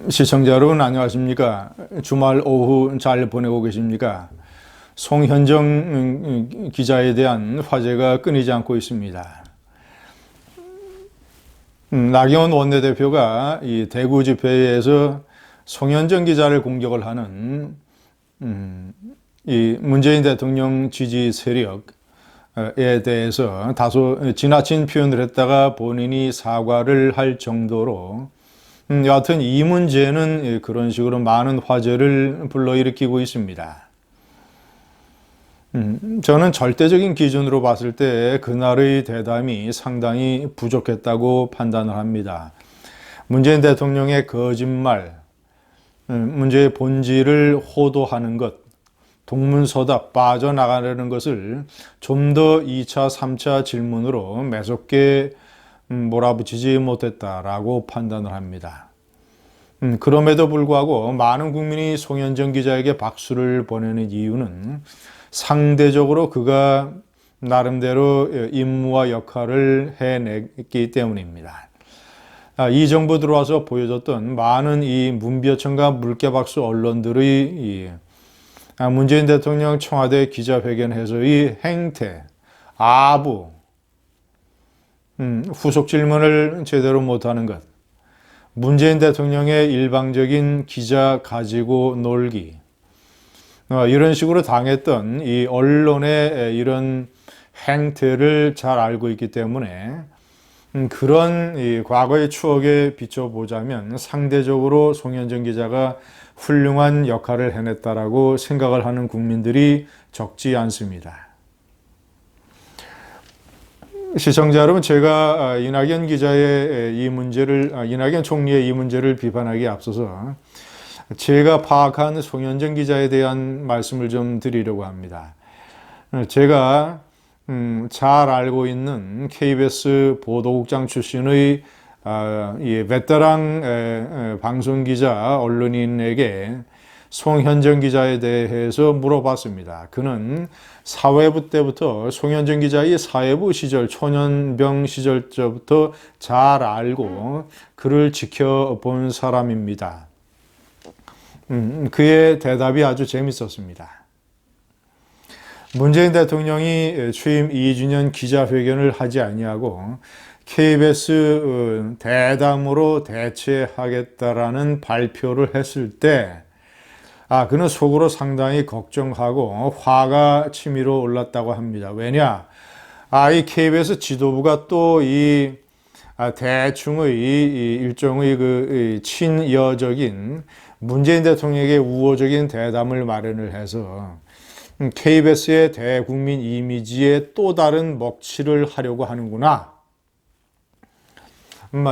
시청자 여러분 안녕하십니까? 주말 오후 잘 보내고 계십니까? 송현정 기자에 대한 화제가 끊이지 않고 있습니다. 나경원 원내대표가 이 대구 집회에서 송현정 기자를 공격을 하는 이 문재인 대통령 지지 세력에 대해서 다소 지나친 표현을 했다가 본인이 사과를 할 정도로 여하튼 이 문제는 그런 식으로 많은 화제를 불러일으키고 있습니다. 저는 절대적인 기준으로 봤을 때 그날의 대담이 상당히 부족했다고 판단을 합니다. 문재인 대통령의 거짓말, 문제의 본질을 호도하는 것, 동문서답 빠져나가려는 것을 좀 더 2차, 3차 질문으로 매섭게 몰아붙이지 못했다라고 판단을 합니다. 그럼에도 불구하고 많은 국민이 송현정 기자에게 박수를 보내는 이유는 상대적으로 그가 나름대로 임무와 역할을 해냈기 때문입니다. 이 정부 들어와서 보여줬던 많은 이 문비어천과 물개박수 언론들의 문재인 대통령 청와대 기자회견에서의 행태, 아부, 후속 질문을 제대로 못하는 것, 문재인 대통령의 일방적인 기자 가지고 놀기, 이런 식으로 당했던 이 언론의 이런 행태를 잘 알고 있기 때문에 그런 이 과거의 추억에 비춰보자면 상대적으로 송현정 기자가 훌륭한 역할을 해냈다라고 생각을 하는 국민들이 적지 않습니다. 시청자 여러분, 제가 이낙연 기자의 이 문제를, 이낙연 총리의 이 문제를 비판하기에 앞서서 제가 파악한 송현정 기자에 대한 말씀을 좀 드리려고 합니다. 제가 잘 알고 있는 KBS 보도국장 출신의 이 베테랑 방송기자 언론인에게 송현정 기자에 대해서 물어봤습니다. 그는 사회부 때부터 송현정 기자의 사회부 시절, 초년병 시절부터 잘 알고 그를 지켜본 사람입니다. 그의 대답이 아주 재밌었습니다. 문재인 대통령이 취임 2주년 기자회견을 하지 아니하고 KBS 대담으로 대체하겠다라는 발표를 했을 때 그는 속으로 상당히 걱정하고 화가 치밀어 올랐다고 합니다. 왜냐? 이 KBS 지도부가 또 이 대충의 이 일종의 그 친여적인 문재인 대통령에게 우호적인 대담을 마련을 해서 KBS의 대국민 이미지에 또 다른 먹칠을 하려고 하는구나.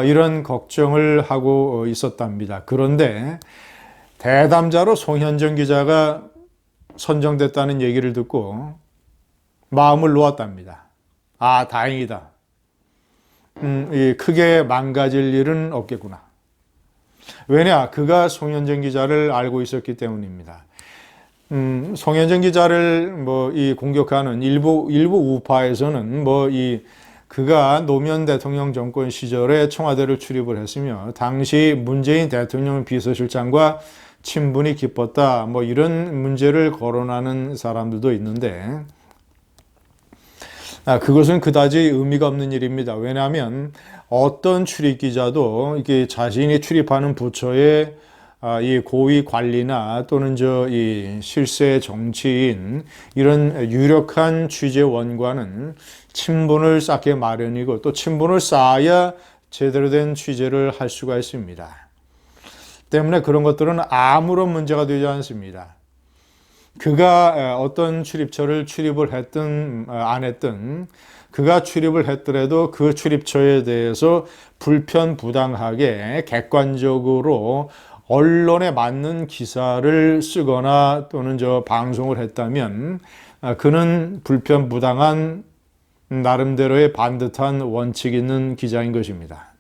이런 걱정을 하고 있었답니다. 그런데 대담자로 송현정 기자가 선정됐다는 얘기를 듣고 마음을 놓았답니다. 다행이다. 크게 망가질 일은 없겠구나. 왜냐? 그가 송현정 기자를 알고 있었기 때문입니다. 송현정 기자를 이 공격하는 일부 우파에서는 그가 노무현 대통령 정권 시절에 청와대를 출입을 했으며 당시 문재인 대통령 비서실장과 친분이 깊었다, 이런 문제를 거론하는 사람들도 있는데 그것은 그다지 의미가 없는 일입니다. 왜냐하면 어떤 출입 기자도 이게 자신이 출입하는 부처의 이 고위 관리나 또는 이 실세 정치인 이런 유력한 취재원과는 친분을 쌓게 마련이고 또 친분을 쌓아야 제대로 된 취재를 할 수가 있습니다. 때문에 그런 것들은 아무런 문제가 되지 않습니다. 그가 어떤 출입처를 출입을 했든 안 했든 그가 출입을 했더라도 그 출입처에 대해서 불편부당하게 객관적으로 언론에 맞는 기사를 쓰거나 또는 방송을 했다면 그는 불편부당한 나름대로의 반듯한 원칙 있는 기자인 것입니다.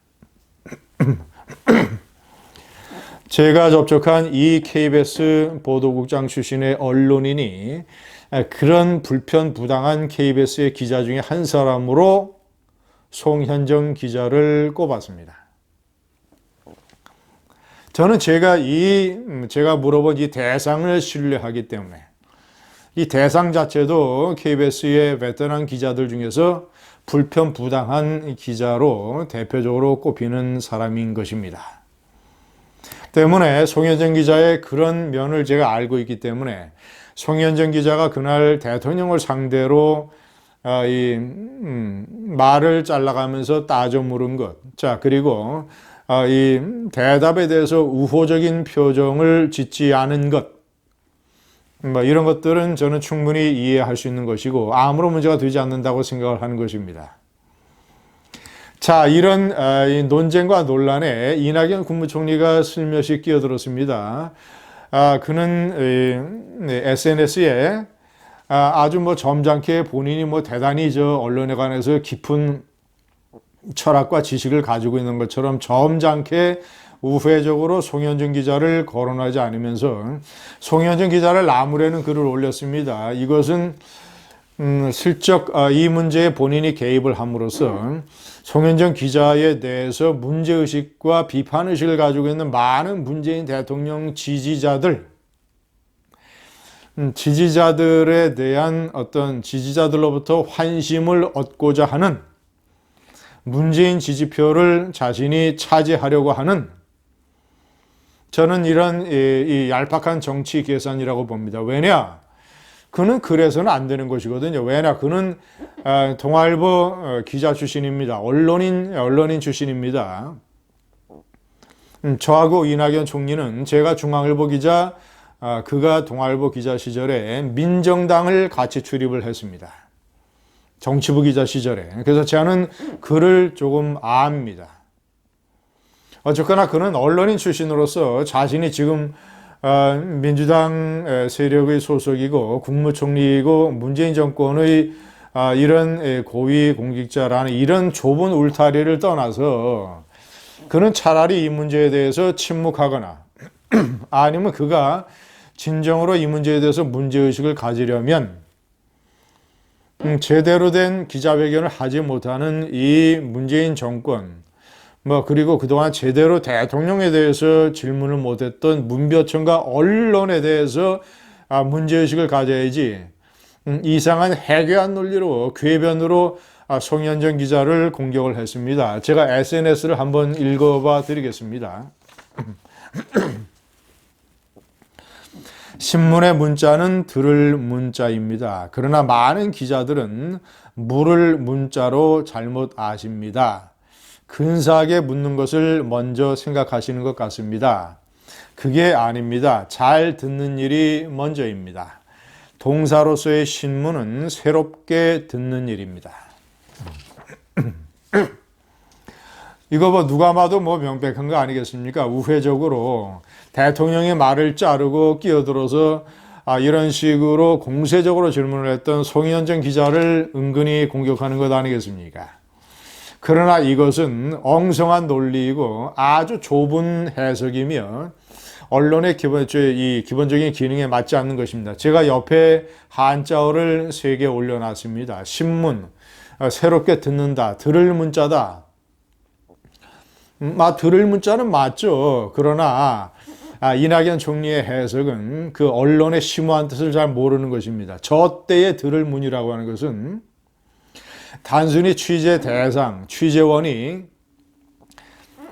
제가 접촉한 이 KBS 보도국장 출신의 언론인이 그런 불편부당한 KBS의 기자 중에 한 사람으로 송현정 기자를 꼽았습니다. 저는 제가 물어본 이 대상을 신뢰하기 때문에 이 대상 자체도 KBS의 베테랑 기자들 중에서 불편부당한 기자로 대표적으로 꼽히는 사람인 것입니다. 때문에 송현정 기자의 그런 면을 제가 알고 있기 때문에 송현정 기자가 그날 대통령을 상대로 말을 잘라가면서 따져 물은 것, 자, 그리고 이 대답에 대해서 우호적인 표정을 짓지 않은 것, 이런 것들은 저는 충분히 이해할 수 있는 것이고 아무런 문제가 되지 않는다고 생각을 하는 것입니다. 자, 이런 논쟁과 논란에 이낙연 국무총리가 슬며시 끼어들었습니다. 그는 SNS에 아주 점잖게 본인이 대단히 언론에 관해서 깊은 철학과 지식을 가지고 있는 것처럼 점잖게 우회적으로 송현정 기자를 거론하지 않으면서 송현정 기자를 나무라는 글을 올렸습니다. 이것은 슬쩍 이 문제에 본인이 개입을 함으로써 송현정 기자에 대해서 문제의식과 비판의식을 가지고 있는 많은 문재인 대통령 지지자들에 대한 어떤 지지자들로부터 환심을 얻고자 하는 문재인 지지표를 자신이 차지하려고 하는, 저는 이런 이 얄팍한 정치 계산이라고 봅니다. 왜냐? 그는 그래서는 안 되는 것이거든요. 왜냐? 그는 동아일보 기자 출신입니다. 언론인 출신입니다. 저하고 이낙연 총리는 제가 중앙일보 기자, 그가 동아일보 기자 시절에 민정당을 같이 출입을 했습니다. 정치부 기자 시절에. 그래서 저는 그를 조금 압니다. 어쨌거나 그는 언론인 출신으로서 자신이 지금 민주당 세력의 소속이고 국무총리이고 문재인 정권의 이런 고위 공직자라는 이런 좁은 울타리를 떠나서 그는 차라리 이 문제에 대해서 침묵하거나 아니면 그가 진정으로 이 문제에 대해서 문제의식을 가지려면 제대로 된 기자회견을 하지 못하는 이 문재인 정권, 그리고 그동안 제대로 대통령에 대해서 질문을 못했던 문벼천과 언론에 대해서 문제의식을 가져야지 이상한 해괴한 논리로 궤변으로 송현정 기자를 공격을 했습니다. 제가 SNS를 한번 읽어봐 드리겠습니다. 신문의 문자는 들을 문자입니다. 그러나 많은 기자들은 물을 문자로 잘못 아십니다. 근사하게 묻는 것을 먼저 생각하시는 것 같습니다. 그게 아닙니다. 잘 듣는 일이 먼저입니다. 동사로서의 신문은 새롭게 듣는 일입니다. 이거 누가 봐도 명백한 거 아니겠습니까? 우회적으로 대통령의 말을 자르고 끼어들어서 이런 식으로 공세적으로 질문을 했던 송현정 기자를 은근히 공격하는 것 아니겠습니까? 그러나 이것은 엉성한 논리이고 아주 좁은 해석이며 언론의 기본적인 기능에 맞지 않는 것입니다. 제가 옆에 한자어를 3개 올려놨습니다. 신문, 새롭게 듣는다, 들을 문자다. 들을 문자는 맞죠. 그러나 이낙연 총리의 해석은 그 언론의 심오한 뜻을 잘 모르는 것입니다. 저 때의 들을 문이라고 하는 것은 단순히 취재 대상, 취재원이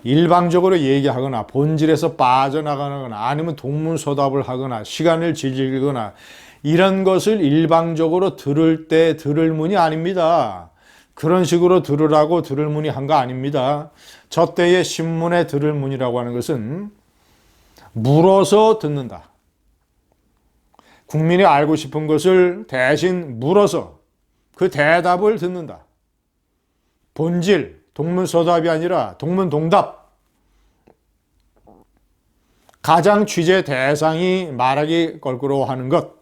일방적으로 얘기하거나 본질에서 빠져나가거나 아니면 동문서답을 하거나 시간을 질질거나 이런 것을 일방적으로 들을 때 들을 문이 아닙니다. 그런 식으로 들으라고 들을 문이 한 거 아닙니다. 저 때의 신문에 들을 문이라고 하는 것은 물어서 듣는다. 국민이 알고 싶은 것을 대신 물어서 그 대답을 듣는다. 본질, 동문서답이 아니라 동문동답. 가장 취재 대상이 말하기 껄끄러워하는 것.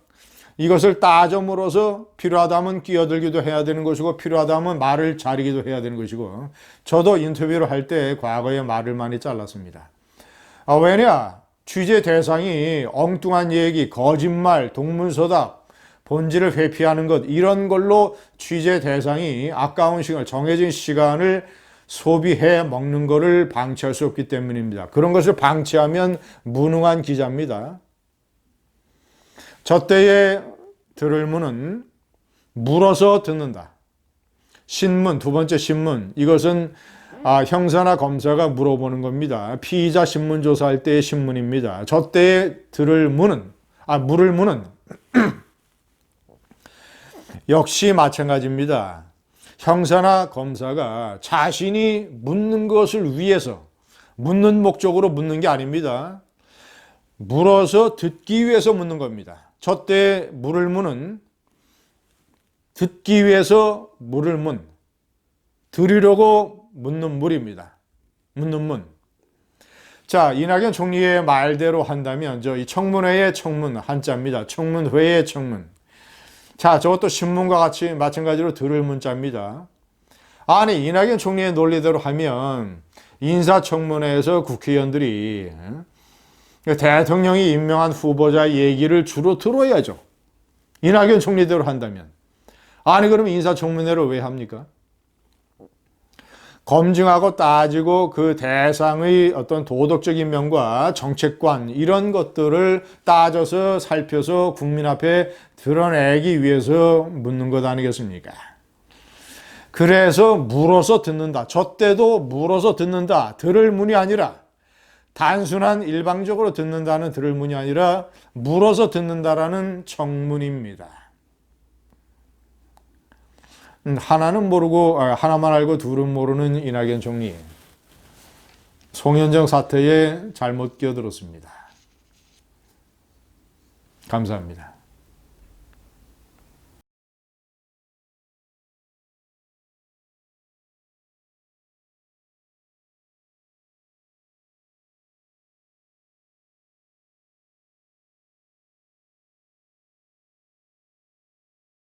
이것을 따져 물어서 필요하다면 끼어들기도 해야 되는 것이고 필요하다면 말을 자르기도 해야 되는 것이고 저도 인터뷰를 할 때 과거에 말을 많이 잘랐습니다. 왜냐? 취재 대상이 엉뚱한 얘기, 거짓말, 동문서답, 본질을 회피하는 것 이런 걸로 취재 대상이 아까운 시간, 정해진 시간을 소비해 먹는 것을 방치할 수 없기 때문입니다. 그런 것을 방치하면 무능한 기자입니다. 저 때에 들을 문은 물어서 듣는다. 신문, 두 번째 신문. 이것은 형사나 검사가 물어보는 겁니다. 피의자 신문 조사할 때의 신문입니다. 저 때에 물을 문은 역시 마찬가지입니다. 형사나 검사가 자신이 묻는 것을 위해서, 묻는 목적으로 묻는 게 아닙니다. 물어서 듣기 위해서 묻는 겁니다. 저 때에 물을 문은 듣기 위해서 물을 문, 들으려고 묻는 물입니다. 묻는 문. 자, 이낙연 총리의 말대로 한다면 이 청문회의 청문 한자입니다. 청문회의 청문. 자, 저것도 신문과 같이 마찬가지로 들을 문자입니다. 아니, 이낙연 총리의 논리대로 하면 인사청문회에서 국회의원들이 대통령이 임명한 후보자 얘기를 주로 들어야죠. 이낙연 총리대로 한다면. 아니, 그럼 인사청문회를 왜 합니까? 검증하고 따지고 그 대상의 어떤 도덕적인 면과 정책관 이런 것들을 따져서 살펴서 국민 앞에 드러내기 위해서 묻는 것 아니겠습니까? 그래서 물어서 듣는다. 저 때도 물어서 듣는다. 들을 문이 아니라 단순한 일방적으로 듣는다는 들을 문이 아니라 물어서 듣는다라는 청문입니다. 하나는 모르고 하나만 알고 둘은 모르는 이낙연 총리. 송현정 사태에 잘못 끼어들었습니다. 감사합니다.